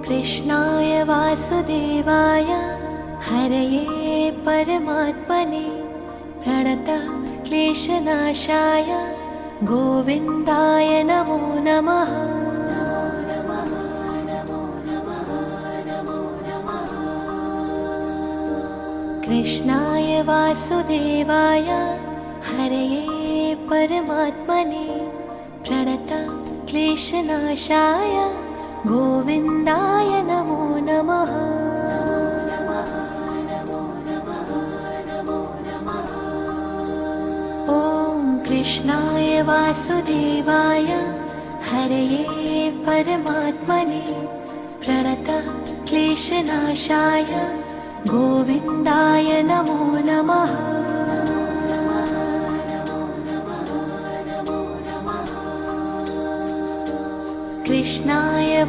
कृष्णाय वासुदेवाय हरये परमात्मने प्रणतः क्लेशनाशाय गोविन्दाय नमो नमः। कृष्णाय वासुदेवाय हरये परमात्मने प्रणतः क्लेशनाशाय गोविन्दाय नमो नमः। ॐ कृष्णाय वासुदेवाय हरये परमात्मने प्रणतः क्लेशनाशाय गोविन्दाय नमो नमः। कृष्णाय